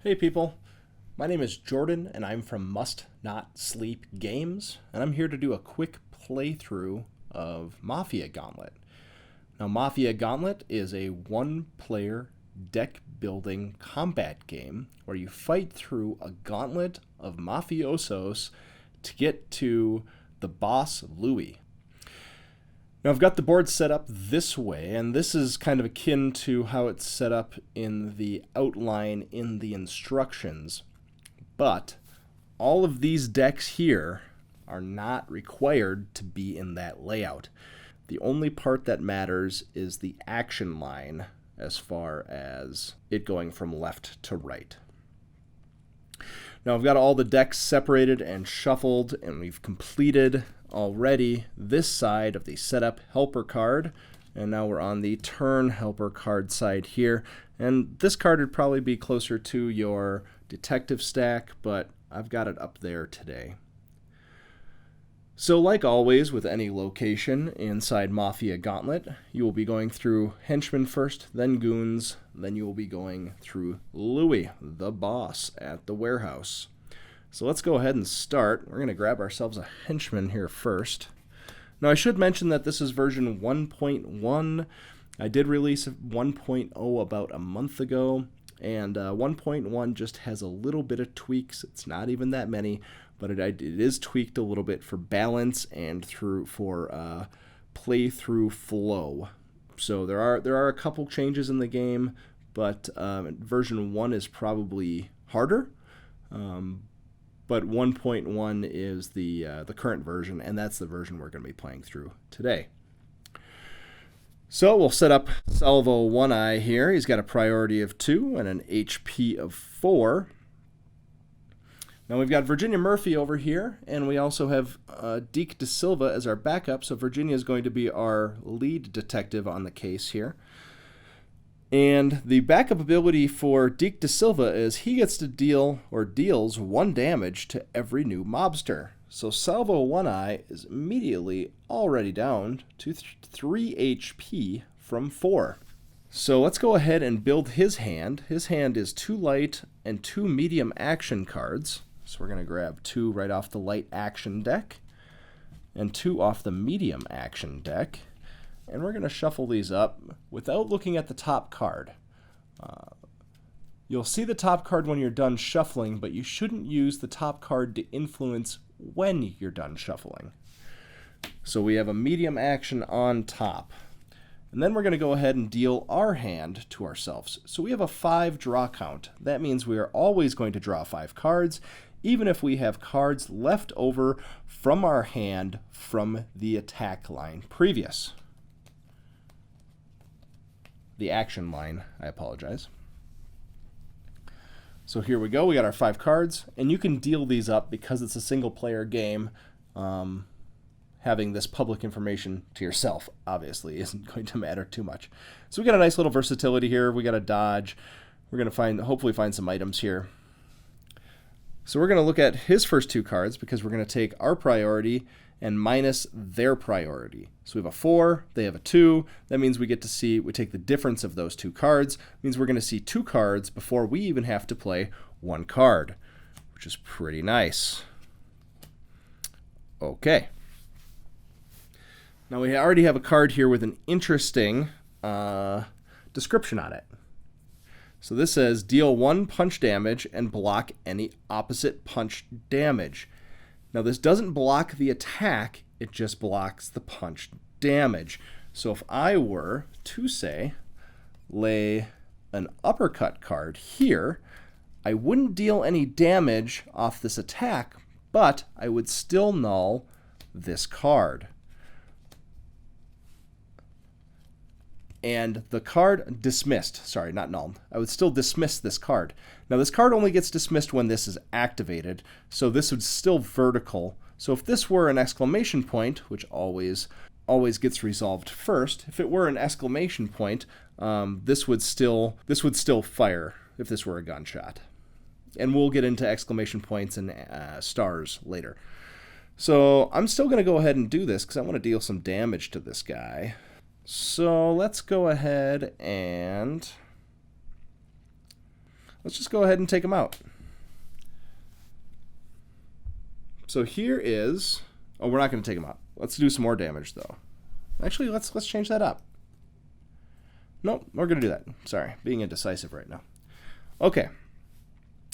Hey people, my name is Jordan and I'm from Must Not Sleep Games, and I'm here to do a quick playthrough of Mafia Gauntlet. Now, Mafia Gauntlet is a one-player deck-building combat game where you fight through a gauntlet of mafiosos to get to the boss Louie. Now, I've got the board set up this way, and this is kind of akin to how it's set up in the outline in the instructions. But all of these decks here are not required to be in that layout. The only part that matters is the action line as far as it going from left to right. Now, I've got all the decks separated and shuffled, and we've completed already this side of the setup helper card, and now we're on the turn helper card side here, and this card would probably be closer to your detective stack, but I've got it up there today. So like always with any location inside Mafia Gauntlet, you will be going through Henchmen first, then Goons, then you will be going through Louie, the boss at the warehouse. So let's go ahead and start. We're going to grab ourselves a henchman here first. Now I should mention that this is version 1.1. I did release 1.0 about a month ago, and 1.1 just has a little bit of tweaks. It's not even that many, but it is tweaked a little bit for balance and for playthrough flow. So there are a couple changes in the game, but version 1 is probably harder. But 1.1 is the current version, and that's the version we're going to be playing through today. So we'll set up Salvo One-Eye here. He's got a priority of 2 and an HP of 4. Now we've got Virginia Murphy over here, and we also have Deke De Silva as our backup, so Virginia is going to be our lead detective on the case here. And the backup ability for Deke De Silva is he gets to deal or deals 1 damage to every new mobster. So Salvo One-Eye is immediately already down to 3 HP from 4. So let's go ahead and build his hand. His hand is 2 light and 2 medium action cards. So we're going to grab 2 right off the light action deck and 2 off the medium action deck. And we're going to shuffle these up without looking at the top card. You'll see the top card when you're done shuffling, but you shouldn't use the top card to influence when you're done shuffling. So we have a medium action on top. And then we're going to go ahead and deal our hand to ourselves. So we have a 5 draw count. That means we are always going to draw 5 cards, even if we have cards left over from our hand from the attack line previous. The action line, I apologize. So here we go, we got our 5 cards, and you can deal these up because it's a single player game. Having this public information to yourself obviously isn't going to matter too much. So we got a nice little versatility here. We got a dodge. We're going to hopefully find some items here. So we're going to look at his first 2 cards because we're going to take our priority and minus their priority. So we have a 4, they have a 2. That means we take the difference of those 2 cards. It means we're going to see 2 cards before we even have to play 1 card, which is pretty nice. Okay. Now we already have a card here with an interesting description on it. So this says, deal 1 punch damage and block any opposite punch damage. Now this doesn't block the attack, it just blocks the punch damage. So if I were to, say, lay an uppercut card here, I wouldn't deal any damage off this attack, but I would still null this card. And the card dismissed, sorry, not nulled. I would still dismiss this card. Now this card only gets dismissed when this is activated, so this would still vertical. So if this were an exclamation point, which always gets resolved first, if it were an exclamation point, this would still fire if this were a gunshot. And we'll get into exclamation points and stars later. So I'm still going to go ahead and do this because I want to deal some damage to this guy. So let's go ahead and let's just go ahead and take him out. So here is, oh, we're not going to take him out. Let's do some more damage though. Actually, let's change that up. Nope, we're going to do that. Sorry, being indecisive right now. Okay.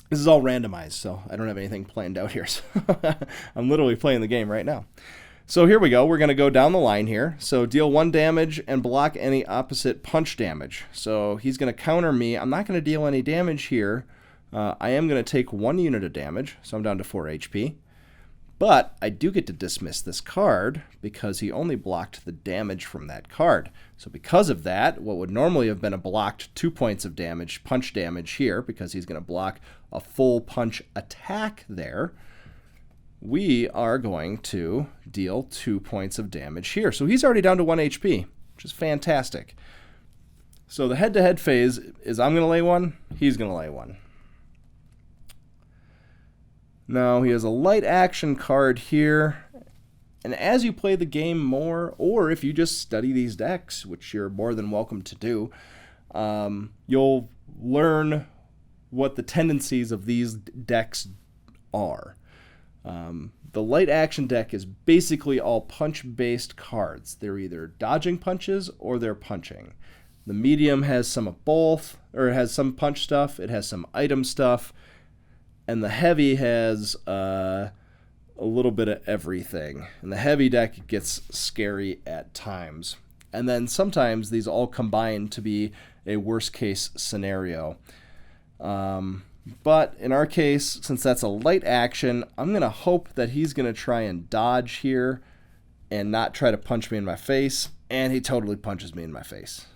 This is all randomized, so I don't have anything planned out here. So I'm literally playing the game right now. So here we go. We're going to go down the line here. So deal 1 damage and block any opposite punch damage. So he's going to counter me. I'm not going to deal any damage here. I am going to take 1 unit of damage, so I'm down to 4 HP. But I do get to dismiss this card because he only blocked the damage from that card. So because of that, what would normally have been a blocked 2 points of damage, punch damage here, because he's going to block a full punch attack there, we are going to deal 2 points of damage here. So he's already down to 1 HP, which is fantastic. So the head-to-head phase is I'm going to lay 1, he's going to lay 1. Now, he has a light action card here, and as you play the game more, or if you just study these decks, which you're more than welcome to do, you'll learn what the tendencies of these decks are. The light action deck is basically all punch-based cards. They're either dodging punches or they're punching. The medium has some of both, or it has some punch stuff, it has some item stuff, and the heavy has a little bit of everything. And the heavy deck gets scary at times. And then sometimes these all combine to be a worst case scenario. But in our case, since that's a light action, I'm going to hope that he's going to try and dodge here and not try to punch me in my face. And he totally punches me in my face.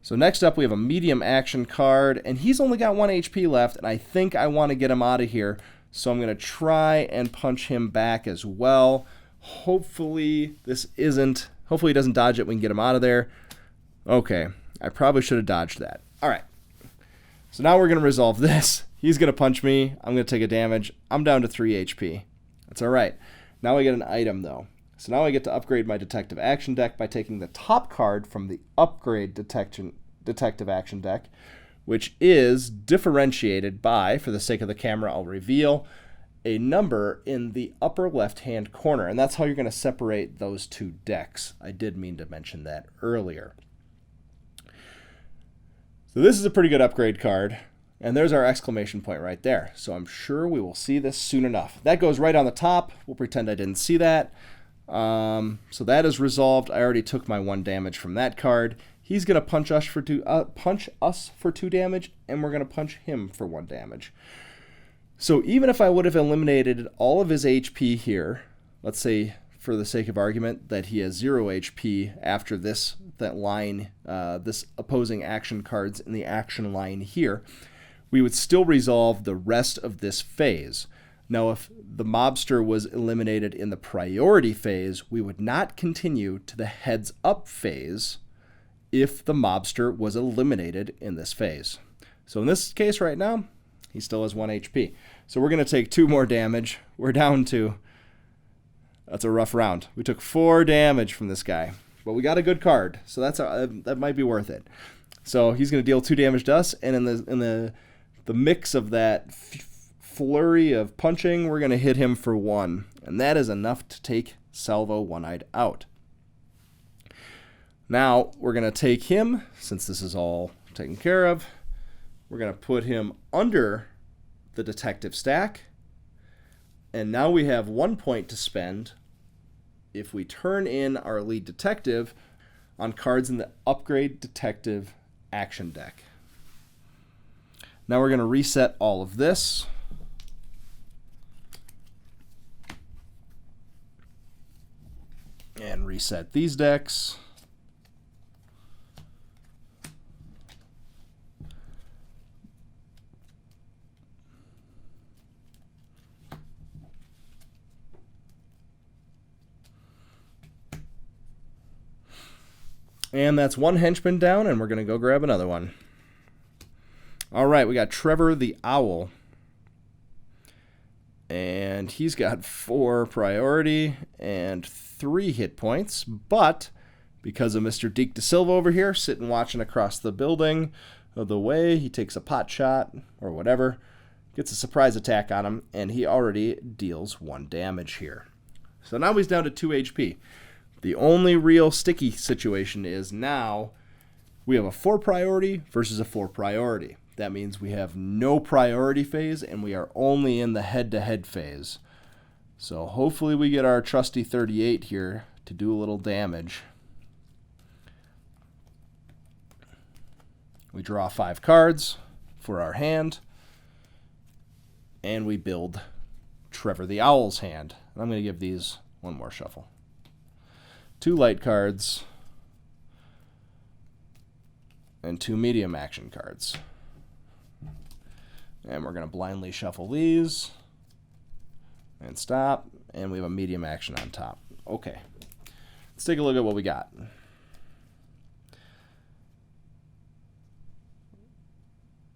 So next up we have a medium action card, and he's only got 1 HP left, and I think I want to get him out of here, so I'm going to try and punch him back as well. Hopefully he doesn't dodge it, we can get him out of there. Okay, I probably should have dodged that. Alright, so now we're going to resolve this. He's going to punch me, I'm going to take a damage, I'm down to 3 HP. That's alright. Now I get an item though. So now I get to upgrade my Detective Action deck by taking the top card from the Upgrade Detective Action deck, which is differentiated by, for the sake of the camera I'll reveal, a number in the upper left-hand corner. And that's how you're going to separate those two decks. I did mean to mention that earlier. So this is a pretty good upgrade card. And there's our exclamation point right there. So I'm sure we will see this soon enough. That goes right on the top. We'll pretend I didn't see that. So that is resolved. I already took my 1 damage from that card. He's going to punch us for 2 damage, and we're going to punch him for 1 damage. So even if I would have eliminated all of his HP here, let's say for the sake of argument that he has 0 HP after this opposing action cards in the action line here, we would still resolve the rest of this phase. Now, if the mobster was eliminated in the priority phase, we would not continue to the heads up phase if the mobster was eliminated in this phase. So in this case right now, he still has 1 HP. So we're going to take 2 more damage. We're down to, that's a rough round. We took 4 damage from this guy, but we got a good card, so that might be worth it. So he's going to deal 2 damage to us, and in the mix of that flurry of punching, we're going to hit him for 1, and that is enough to take Salvo One-Eyed out. Now we're going to take him, since this is all taken care of, we're going to put him under the detective stack, and now we have 1 point to spend if we turn in our lead detective on cards in the Upgrade Detective Action deck. Now we're going to reset all of this. And reset these decks. And that's 1 henchman down, and we're going to go grab another one. All right, we got Trevor the Owl. And he's got 4 priority and 3 hit points, but because of Mr. Deke Da Silva over here sitting watching across the building, of the way. He takes a pot shot or whatever, gets a surprise attack on him, and he already deals 1 damage here. So now he's down to 2 HP. The only real sticky situation is now we have a 4 priority versus a 4 priority. That means we have no priority phase, and we are only in the head-to-head phase. So hopefully we get our trusty 38 here to do a little damage. We draw 5 cards for our hand, and we build Trevor the Owl's hand. And I'm going to give these one more shuffle. 2 light cards and 2 medium action cards. And we're going to blindly shuffle these and stop, and we have a medium action on top. Okay, let's take a look at what we got.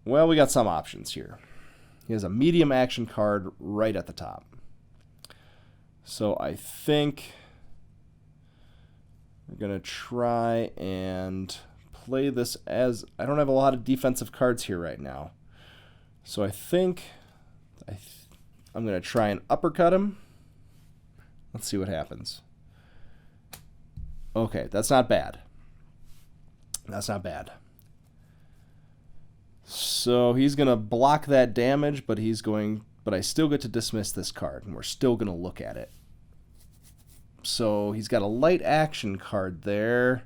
Well, we got some options here. He has a medium action card right at the top. So I think we're going to try and play this as... I don't have a lot of defensive cards here right now. So I think I'm going to try and uppercut him. Let's see what happens. Okay, that's not bad. That's not bad. So he's going to block that damage, but I still get to dismiss this card, and we're still going to look at it. So he's got a light action card there.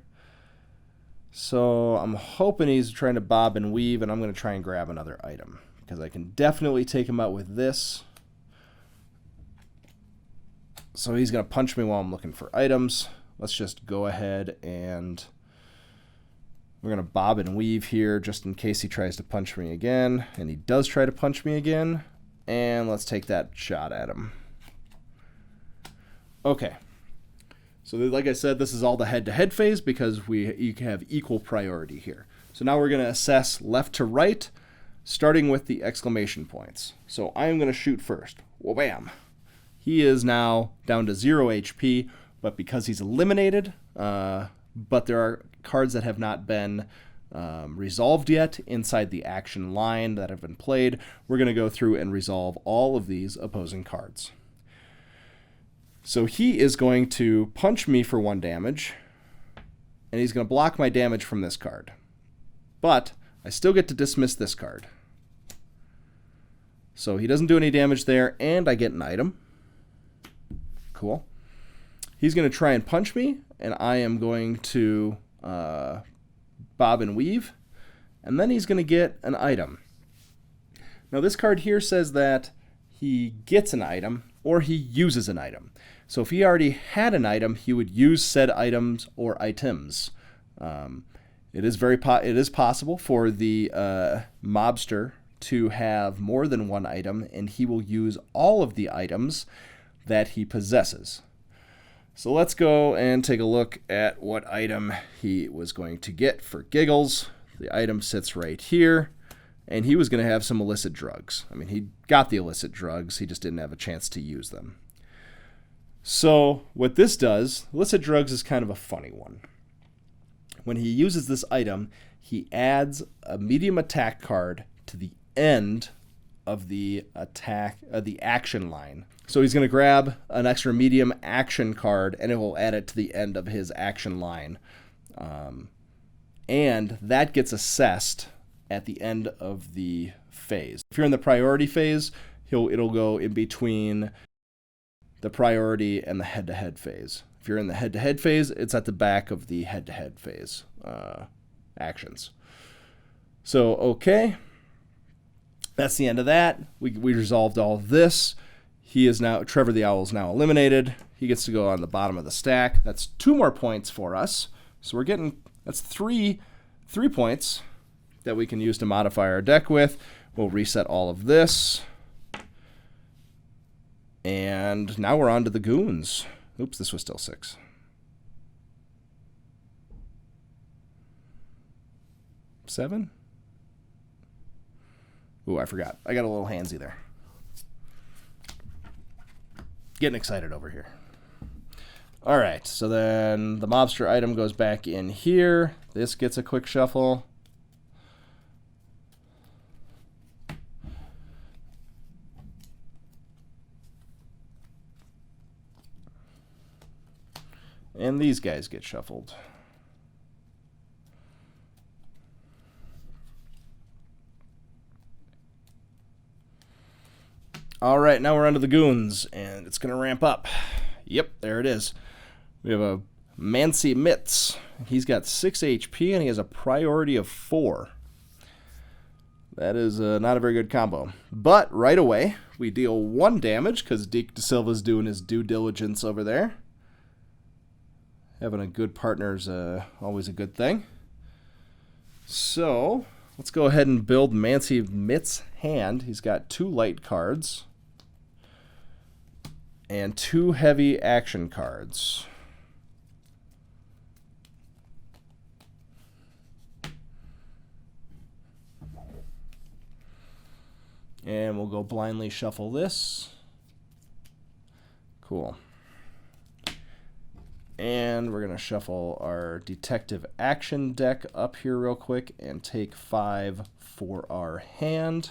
So I'm hoping he's trying to bob and weave, and I'm going to try and grab another item, because I can definitely take him out with this. So he's going to punch me while I'm looking for items. Let's just go ahead and we're going to bob and weave here just in case he tries to punch me again. And he does try to punch me again. And let's take that shot at him. Okay. So like I said, this is all the head-to-head phase because you have equal priority here. So now we're going to assess left to right, starting with the exclamation points. So I'm going to shoot first. Wha-bam! He is now down to 0 HP, but because he's eliminated, but there are cards that have not been resolved yet inside the action line that have been played, we're going to go through and resolve all of these opposing cards. So he is going to punch me for 1 damage, and he's going to block my damage from this card. But I still get to dismiss this card. So he doesn't do any damage there, and I get an item. Cool. He's going to try and punch me, and I am going to bob and weave, and then he's going to get an item. Now this card here says that he gets an item or he uses an item. So if he already had an item, he would use said items or items. It is possible for the mobster to have more than 1 item, and he will use all of the items that he possesses. So let's go and take a look at what item he was going to get for giggles. The item sits right here, and he was going to have some illicit drugs. I mean, he got the illicit drugs, he just didn't have a chance to use them. So what this does, illicit drugs is kind of a funny one. When he uses this item, he adds a medium attack card to the end of the action line. So he's going to grab an extra medium action card, and it will add it to the end of his action line. And that gets assessed at the end of the phase. If you're in the priority phase, it'll go in between the priority and the head-to-head phase. If you're in the head-to-head phase, it's at the back of the head-to-head phase actions. So, okay. That's the end of that. We resolved all of this. Trevor the Owl is now eliminated. He gets to go on the bottom of the stack. That's 2 more points for us. So that's three points that we can use to modify our deck with. We'll reset all of this. And now we're on to the goons. Oops, this was still 6. Seven? Ooh, I forgot. I got a little handsy there. Getting excited over here. All right, so then the mobster item goes back in here. This gets a quick shuffle. And these guys get shuffled. All right, now we're onto the goons, and it's going to ramp up. Yep, there it is. We have a Mancy Mitts. He's got 6 HP, and he has a priority of 4. That is not a very good combo. But right away, we deal 1 damage, because Deke De Silva's doing his due diligence over there. Having a good partner is always a good thing. So, let's go ahead and build Mancy Mitts' hand. He's got 2 light cards and 2 heavy action cards. And we'll go blindly shuffle this. Cool. And we're going to shuffle our detective action deck up here real quick and take 5 for our hand.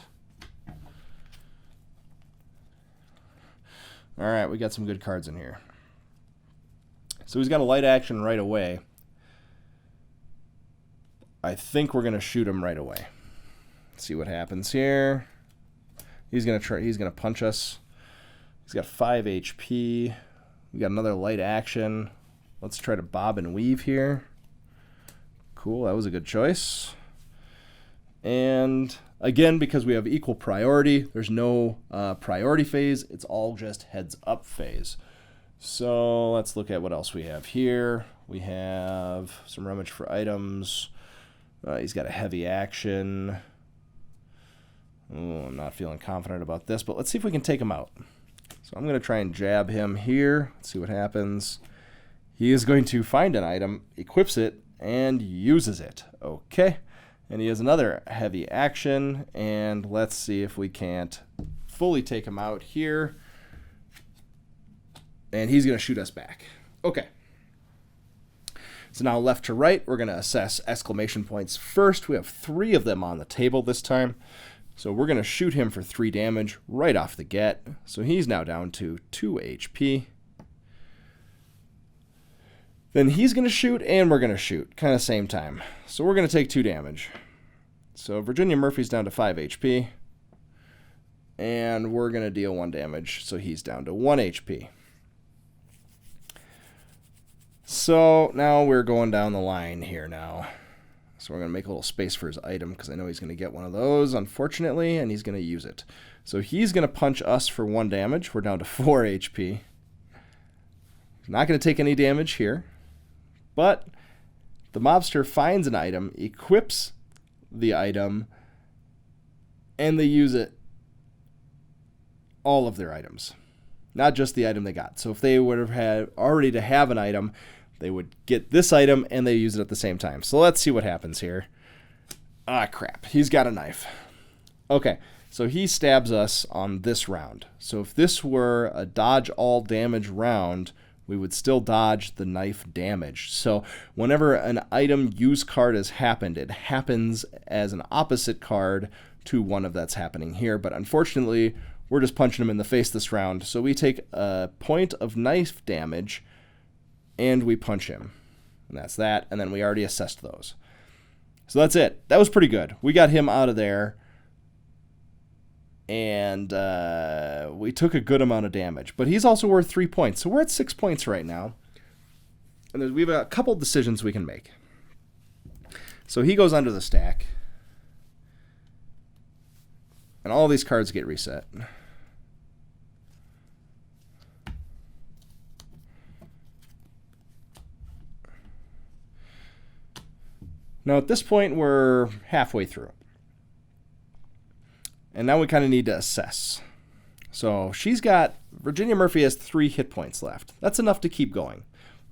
All right, we got some good cards in here. So he's got a light action right away. I think we're going to shoot him right away. Let's see what happens here. He's going to punch us. He's got 5 HP. We got another light action. Let's try to bob and weave here. Cool, that was a good choice. And again, because we have equal priority, there's no priority phase. It's all just heads up phase. So let's look at what else we have here. We have some rummage for items. He's got a heavy action. Oh, I'm not feeling confident about this, but let's see if we can take him out. So I'm going to try and jab him here. Let's see what happens. He is going to find an item, equips it, and uses it. Okay. And he has another heavy action, and let's see if we can't fully take him out here. And he's going to shoot us back. Okay. So now left to right, we're going to assess exclamation points first. We have 3 of them on the table this time. So we're going to shoot him for 3 damage right off the get. So he's now down to 2 HP. Then he's going to shoot, and we're going to shoot, kind of same time. So we're going to take 2 damage. So Virginia Murphy's down to 5 HP. And we're going to deal 1 damage, so he's down to 1 HP. So now we're going down the line here now. So we're going to make a little space for his item, because I know he's going to get one of those, unfortunately, and he's going to use it. So he's going to punch us for 1 damage. We're down to 4 HP. He's not going to take any damage here. But the mobster finds an item, equips the item, and they use it, all of their items, not just the item they got. So if they would have had already to have an item, they would get this item and they use it at the same time. So let's see what happens here. Ah, crap. He's got a knife. Okay, so he stabs us on this round. So if this were a dodge all damage round, we would still dodge the knife damage. So whenever an item use card has happened, it happens as an opposite card to one of that's happening here. But unfortunately, we're just punching him in the face this round. So we take a point of knife damage, and we punch him. And that's that. And then we already assessed those. So that's it. That was pretty good. We got him out of there. And we took a good amount of damage. But he's also worth 3 points. So we're at 6 points right now. And we have a couple decisions we can make. So he goes under the stack. And all these cards get reset. Now at this point, we're halfway through. And now we kind of need to assess. So Virginia Murphy has 3 hit points left. That's enough to keep going.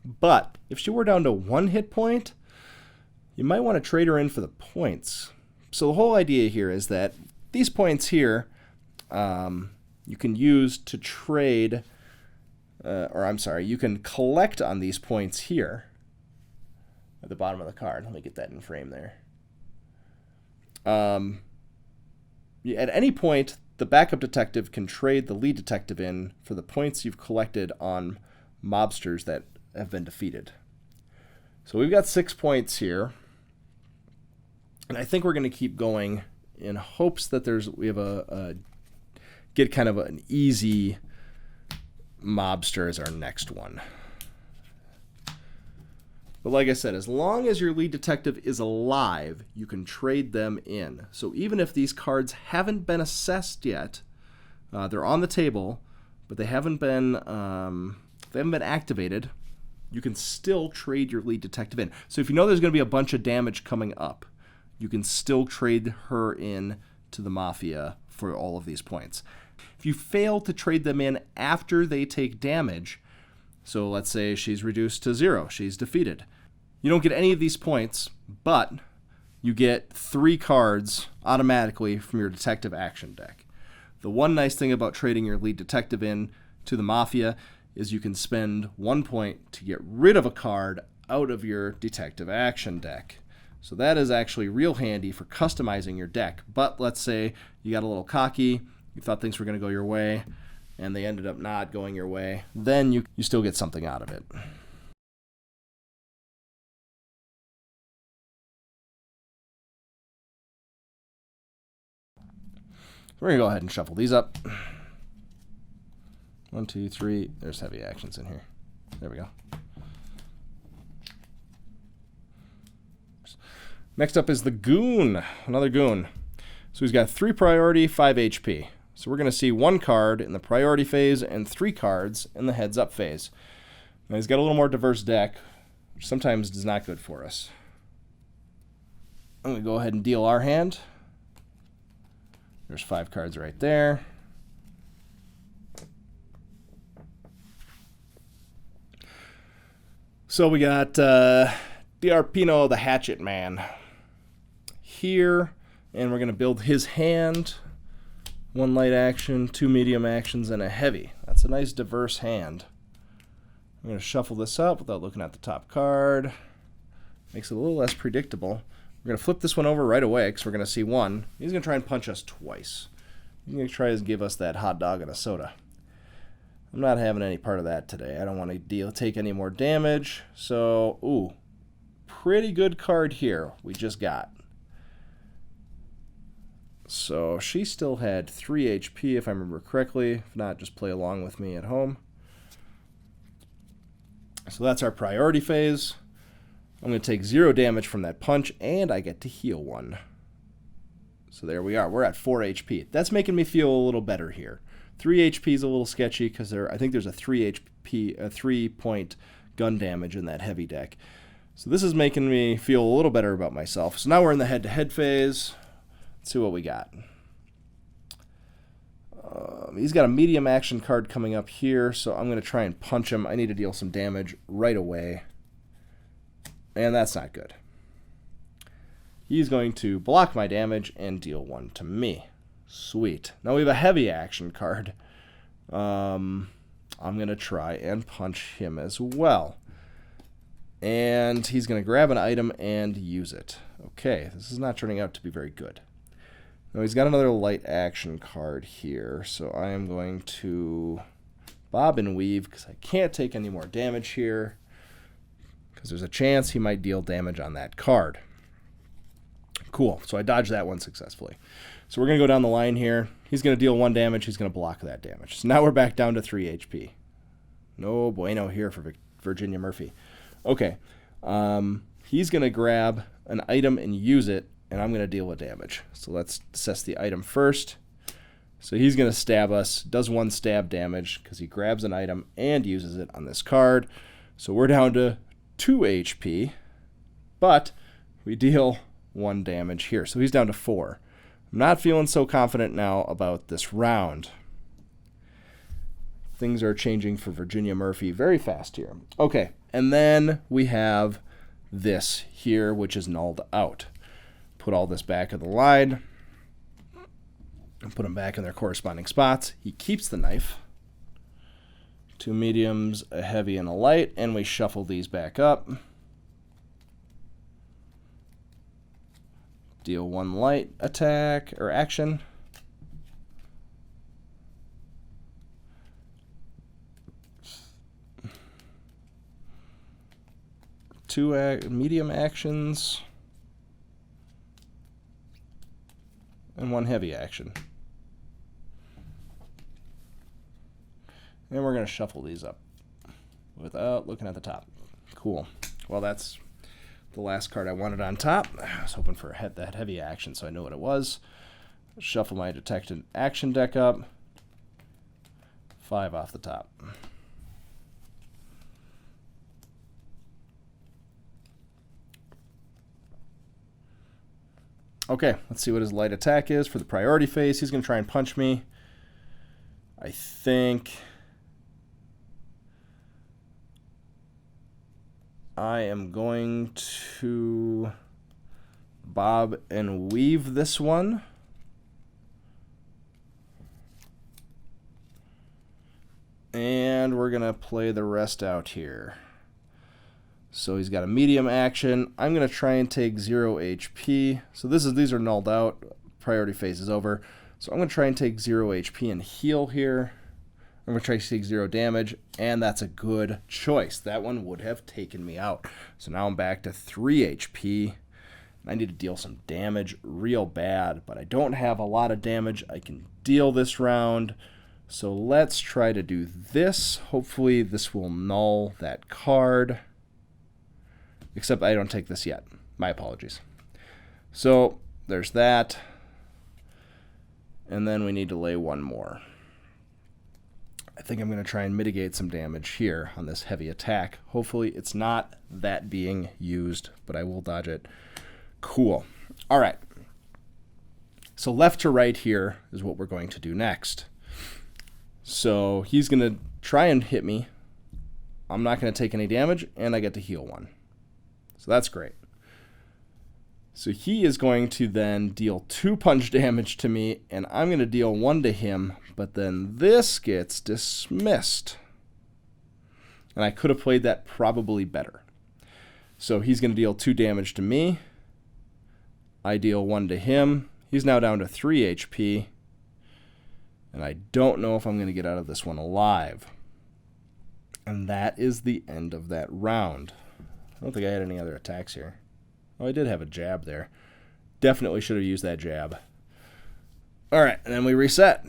But if she were down to 1 hit point, you might want to trade her in for the points. So the whole idea here is that these points here, you can use to trade, you can collect on these points here at the bottom of the card. Let me get that in frame there. At any point, the backup detective can trade the lead detective in for the points you've collected on mobsters that have been defeated. So we've got 6 points here. And I think we're going to keep going in hopes that we have get kind of an easy mobster as our next one. But like I said, as long as your lead detective is alive, you can trade them in. So even if these cards haven't been assessed yet, they're on the table, but they haven't been activated, you can still trade your lead detective in. So if you know there's going to be a bunch of damage coming up, you can still trade her in to the Mafia for all of these points. If you fail to trade them in after they take damage, so let's say she's reduced to 0, she's defeated, you don't get any of these points, but you get 3 cards automatically from your detective action deck. The one nice thing about trading your lead detective in to the Mafia is you can spend 1 point to get rid of a card out of your detective action deck. So that is actually real handy for customizing your deck. But let's say you got a little cocky, you thought things were going to go your way, and they ended up not going your way, then you still get something out of it. We're going to go ahead and shuffle these up. 1, 2, 3. There's heavy actions in here. There we go. Next up is the Goon. Another Goon. So he's got 3 priority, 5 HP. So we're going to see 1 card in the priority phase and 3 cards in the heads up phase. Now he's got a little more diverse deck, which sometimes is not good for us. I'm going to go ahead and deal our hand. There's 5 cards right there. So we got D'Arpino, the Hatchet Man, here, and we're going to build his hand. 1 light action, 2 medium actions, and a heavy. That's a nice diverse hand. I'm going to shuffle this up without looking at the top card. Makes it a little less predictable. We're going to flip this one over right away because we're going to see 1. He's going to try and punch us twice. He's going to try to give us that hot dog and a soda. I'm not having any part of that today. I don't want to take any more damage. So, ooh, pretty good card here we just got. So she still had 3 HP if I remember correctly. If not, just play along with me at home. So that's our priority phase. I'm going to take 0 damage from that punch, and I get to heal 1. So there we are. We're at 4 HP. That's making me feel a little better here. 3 HP is a little sketchy because I think there's a 3-point gun damage in that heavy deck. So this is making me feel a little better about myself. So now we're in the head-to-head phase. Let's see what we got. He's got a medium action card coming up here, so I'm going to try and punch him. I need to deal some damage right away. And that's not good. He's going to block my damage and deal 1 to me. Sweet. Now we have a heavy action card. I'm going to try and punch him as well. And he's going to grab an item and use it. Okay, this is not turning out to be very good. Now he's got another light action card here, so I am going to bob and weave because I can't take any more damage here because there's a chance he might deal damage on that card. Cool, so I dodged that one successfully. So we're going to go down the line here. He's going to deal 1 damage. He's going to block that damage. So now we're back down to 3 HP. No bueno here for Virginia Murphy. Okay, he's going to grab an item and use it, and I'm going to deal with damage. So let's assess the item first. So he's going to stab us, does 1 stab damage because he grabs an item and uses it on this card. So we're down to 2 HP, but we deal 1 damage here. So he's down to 4. I'm not feeling so confident now about this round. Things are changing for Virginia Murphy very fast here. Okay, and then we have this here, which is nulled out. Put all this back in the line and put them back in their corresponding spots. He keeps the knife. 2 mediums, a heavy, and a light, and we shuffle these back up. Deal 1 light attack or action. 2 medium actions and 1 heavy action. And we're going to shuffle these up without looking at the top. Cool. Well, that's the last card I wanted on top. I was hoping for that heavy action, so I know what it was. Shuffle my detected action deck up. 5 off the top. Okay, let's see what his light attack is for the priority phase. He's going to try and punch me. I think I am going to bob and weave this one. And we're going to play the rest out here. So he's got a medium action. I'm going to try and take 0 HP. So these are nulled out. Priority phase is over. So I'm going to try and take 0 HP and heal here. I'm going to try to take 0 damage, and that's a good choice. That one would have taken me out. So now I'm back to 3 HP. I need to deal some damage real bad, but I don't have a lot of damage I can deal this round. So let's try to do this. Hopefully this will null that card. Except I don't take this yet. My apologies. So there's that. And then we need to lay one more. I think I'm going to try and mitigate some damage here on this heavy attack. Hopefully it's not that being used, but I will dodge it. Cool. All right. So left to right here is what we're going to do next. So he's going to try and hit me. I'm not going to take any damage, and I get to heal 1. So that's great. So he is going to then deal 2 punch damage to me, and I'm going to deal 1 to him, but then this gets dismissed. And I could have played that probably better. So he's going to deal 2 damage to me. I deal 1 to him. He's now down to 3 HP. And I don't know if I'm going to get out of this one alive. And that is the end of that round. I don't think I had any other attacks here. Oh, I did have a jab there. Definitely should have used that jab. All right, and then we reset.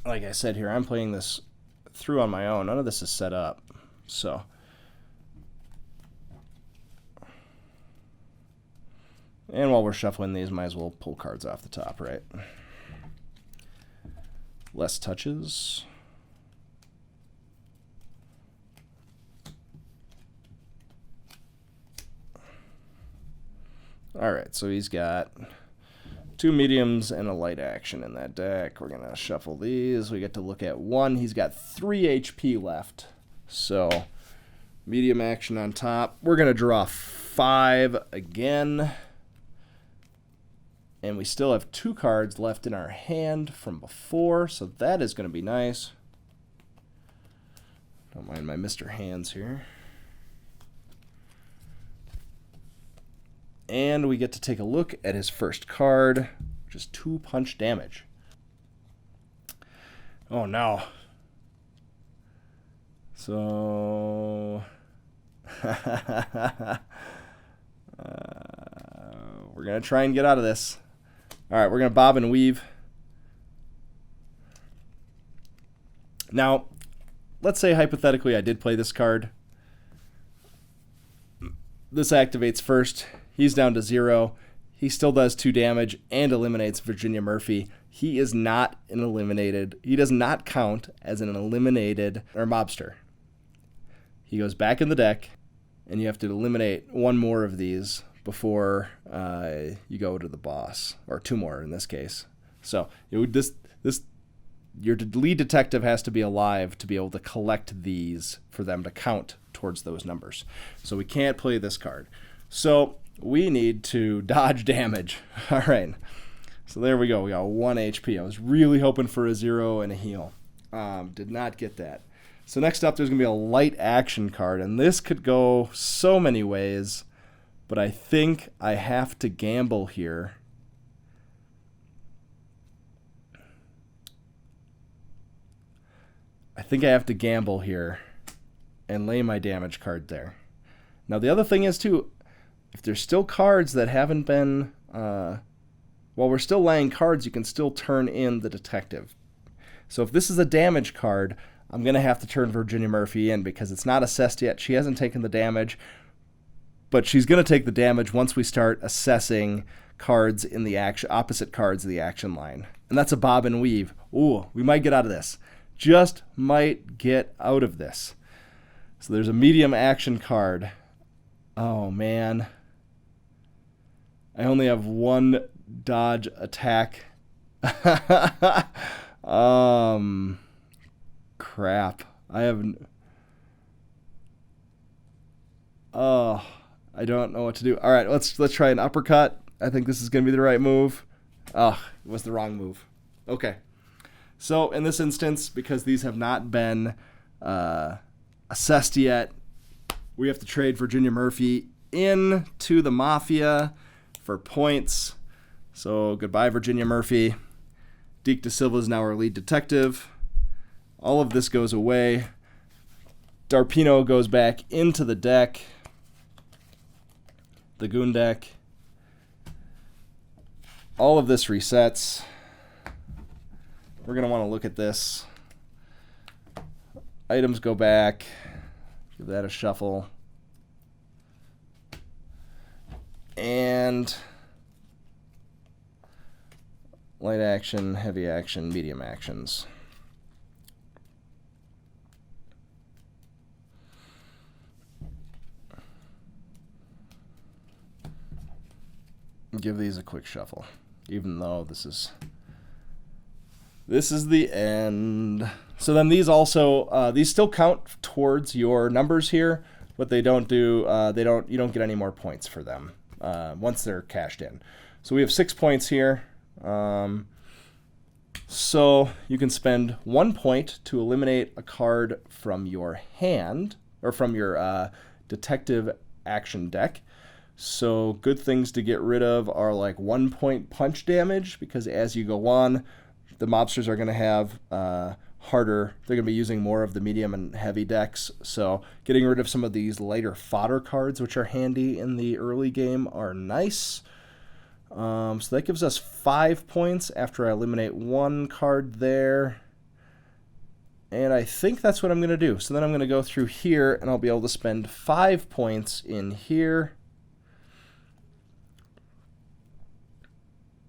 Like I said here, I'm playing this through on my own. None of this is set up. So, and while we're shuffling these, might as well pull cards off the top, right? Less touches. All right, so he's got 2 mediums and a light action in that deck. We're going to shuffle these. We get to look at 1. He's got 3 HP left. So medium action on top. We're going to draw 5 again. And we still have 2 cards left in our hand from before, so that is going to be nice. Don't mind my Mr. Hands here. And we get to take a look at his first card, which is 2 punch damage. Oh no. So we're going to try and get out of this. All right, we're going to bob and weave. Now, let's say hypothetically I did play this card. This activates first. He's down to 0. He still does 2 damage and eliminates Virginia Murphy. He is not an eliminated. He does not count as an eliminated or mobster. He goes back in the deck, and you have to eliminate 1 more of these before you go to the boss, or 2 more in this case. So your lead detective has to be alive to be able to collect these for them to count towards those numbers. So we can't play this card. So we need to dodge damage. All right. So there we go. We got 1 HP. I was really hoping for a 0 and a heal. Did not get that. So next up, there's going to be a light action card, and this could go so many ways. But I think I have to gamble here. think I have to gamble here and lay my damage card there. Now the other thing is too, if there's still cards that haven't been, while we're still laying cards, you can still turn in the detective. So if this is a damage card, I'm going to have to turn Virginia Murphy in because it's not assessed yet. She hasn't taken the damage, but she's going to take the damage once we start assessing cards in the action, opposite cards of the action line. And that's a bob and weave. Ooh, we might get out of this. Just might get out of this. So there's a medium action card. Oh, man. I only have one dodge attack. Crap. I don't know what to do. All right, let's try an uppercut. I think this is going to be the right move. Oh, it was the wrong move. Okay. So in this instance, because these have not been assessed yet, we have to trade Virginia Murphy into the Mafia for points. So goodbye, Virginia Murphy. Deke Da Silva is now our lead detective. All of this goes away. Darpino goes back into the deck. The Goon deck. All of this resets. We're going to want to look at this. Items go back. Give that a shuffle. And light action, heavy action, medium actions. Give these a quick shuffle, even though this is the end. So then these also these still count towards your numbers here, but they don't do you don't get any more points for them once they're cashed in. So we have 6 points here. So you can spend 1 point to eliminate a card from your hand or from your detective action deck. So good things to get rid of are like 1 point punch damage, because as you go on, the mobsters are going to have harder. They're going to be using more of the medium and heavy decks. So getting rid of some of these lighter fodder cards, which are handy in the early game, are nice. So that gives us 5 points after I eliminate one card there. And I think that's what I'm going to do. So then I'm going to go through here, and I'll be able to spend 5 points in here.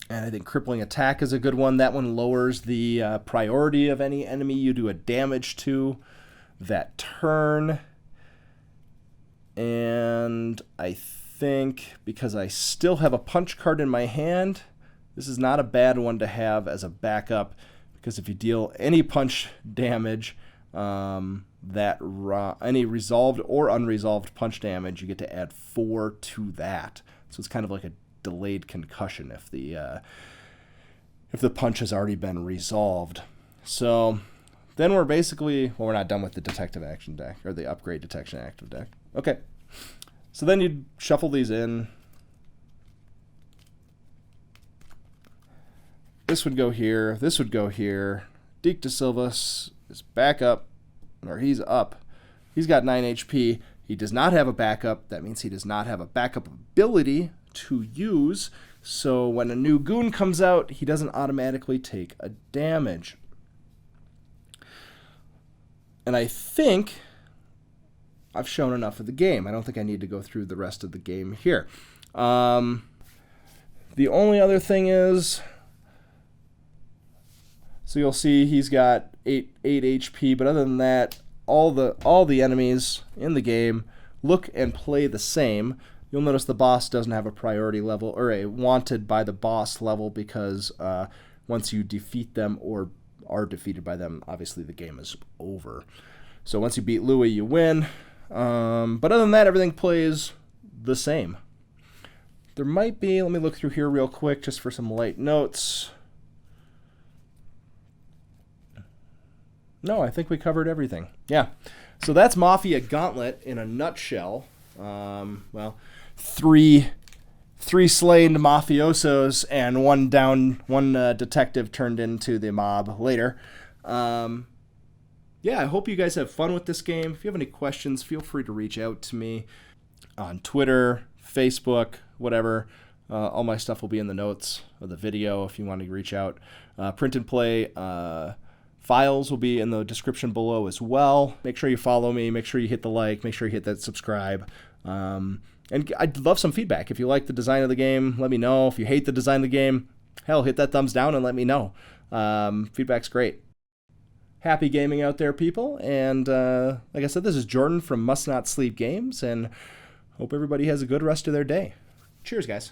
And I think Crippling Attack is a good one. That one lowers the priority of any enemy you do a damage to that turn. And I think because I still have a punch card in my hand, this is not a bad one to have as a backup, because if you deal any punch damage, any resolved or unresolved punch damage, you get to add 4 to that. So it's kind of like a delayed concussion if the punch has already been resolved. So then we're basically, well, we're not done with the detective action deck, or the upgrade detection active deck. Okay, so then you'd shuffle these in. This would go here, this would go here. Deke Da Silva is back up, or he's up. He's got 9 HP. He does not have a backup. That means he does not have a backup ability to use. So when a new goon comes out, he doesn't automatically take a damage. And I think I've shown enough of the game. I don't think I need to go through the rest of the game here. The only other thing is, so you'll see he's got 8 HP, but other than that, all the enemies in the game look and play the same. You'll notice the boss doesn't have a priority level or a wanted by the boss level, because once you defeat them or are defeated by them, obviously the game is over. So once you beat Louie, you win. But other than that, everything plays the same. There might be, let me look through here real quick just for some light notes. No, I think we covered everything. Yeah. So that's Mafia Gauntlet in a nutshell. Well, three slain mafiosos and one detective turned into the mob later. Yeah, yeah, I hope you guys have fun with this game. If you have any questions, feel free to reach out to me on Twitter, Facebook, whatever. All my stuff will be in the notes of the video if you want to reach out. Print and play files will be in the description below as well. Make sure you follow me. Make sure you hit the like. Make sure you hit that subscribe. And I'd love some feedback. If you like the design of the game, let me know. If you hate the design of the game, hell, hit that thumbs down and let me know. Feedback's great. Happy gaming out there, people. And like I said, this is Jordan from Must Not Sleep Games, and hope everybody has a good rest of their day. Cheers, guys.